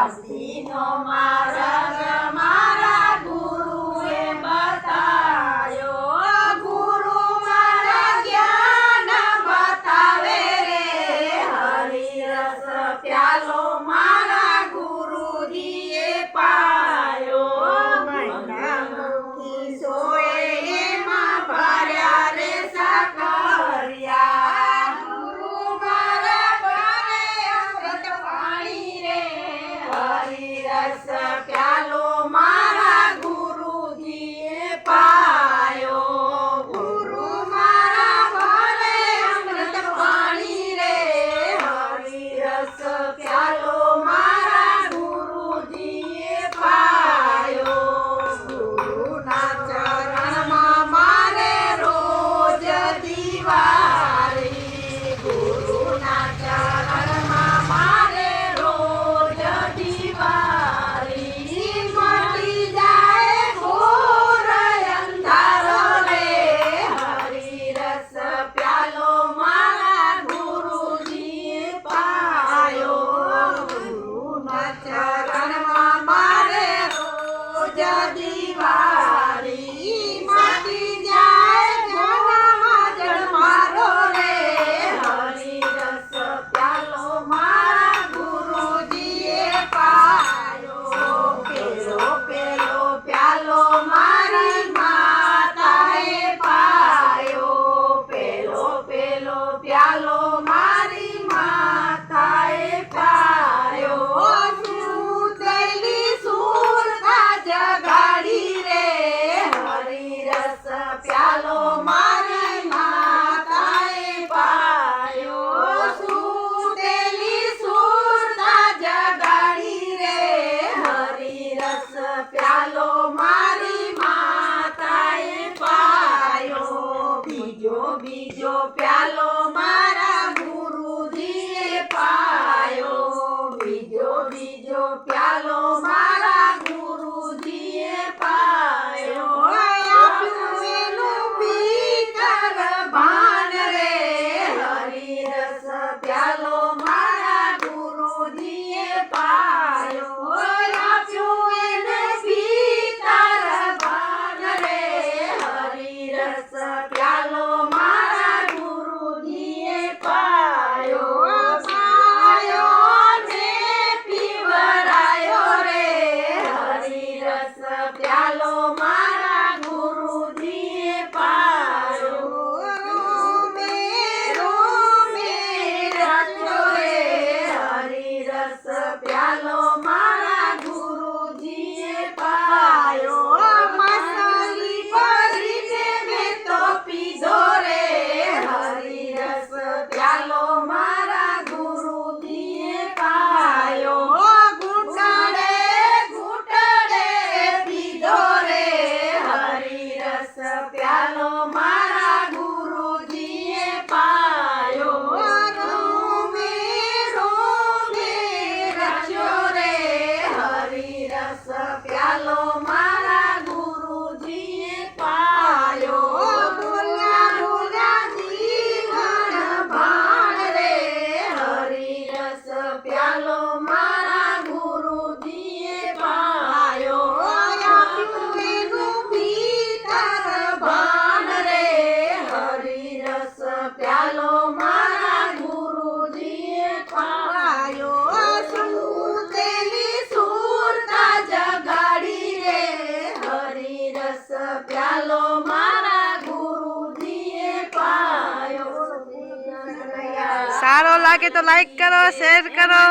ભક્તિનો માર્ગ મારા ગુરુએ બતાવ્યો, ગુરુ મારા જ્ઞાન બતાવે રે, હરિરસ પ્યાલો મારા ગુરુજીએ પાયો, મૈનામુખી સોએ એમાં ભર્યા રે સાકરિયા, ગુરુ મારા ભરે અમૃત પાણી રે, હરિરસ પ્યાલો મારા ગુરુજીએ પાયો, ગુરુ મારા ભરે અમૃત પાણી રે, હરિરસ પ્યાલો મારા ગુરુજીએ પાયો, ગુરુના ચરણમાં મારે રોજ દિવાળી, ગુરુના ચરણમાં મારે રોજ દિવાળી, મટી જાય ઘોર અંધારો રે, હરિરસ પ્યાલો મારા ગુરુજીએ પાયો, ગુરુના ચરણમાં મારે રોજ દિવાળી, મટી જાય ઘોરમાં જળમારો રે, હરિરસ પ્યાલો મારા ગુરુજીએ પાયો, પેલો પેલો પ્યાલો મારી માતાએ પાયો, પેલો પેલો પ્યાલો મારી માતાએ પાયો, સુતેલી સુરતા જગાડી રે, હરિરસ પ્યાલો મારી માતાએ પાયો, સુતેલી સુરતા જગાડી રે, હરિરસ પ્યાલો મારી માતાએ પાયો, બીજો બીજો પ્યાલો મારા ગુરુજીએ પાયો, બીજો બીજો પ્યાલો મારા ગુરુજીએ પાયો, આપ્યું એનું ભીતર ભાન રે, હરિરસ પ્યાલો મારા ગુરુજીએ પાયો, આપ્યું એને ભીતર ભાન રે, હરિરસ પ્યાલો મારા ગુરુજીએ પાયો, પાયો ને પીવરાયો રે, હરિરસ પ્યાલો મારા ગુરુજીએ પાયો, રોમે રોમે રચો રે, હરિરસ પ્યાલો મારા ગુરુજીએ પાયો, મસલી ભરીને મેં તો પીધો રે, હરિરસ પ્યાલો મારા ગુરુજીએ પાયો, ઘૂંટડે ઘૂંટડે પીધો રે, હરિરસ પ્યાલો મારા ગુરુજીએ પાયો, રોમે રોમે રચ્યો રે, હરિરસ પ્યાલો મારા ગુરુજીએ પાયો, બોલ્યા બોલ્યા જીવન ભાણ રે, હરિરસ પ્યાલો મારા ગુરુજીએ પાયો, આપ્યું એનું ભીતર ભાન રે, હરિરસ પ્યાલો મારા ગુરુજીએ પાયો, સુતેલી સુરતા જગાડી રે, હરિરસ પ્યાલો મારા ગુરુજીએ પાયો. સારો લાગે તો લાઈક કરો, શેર કરો.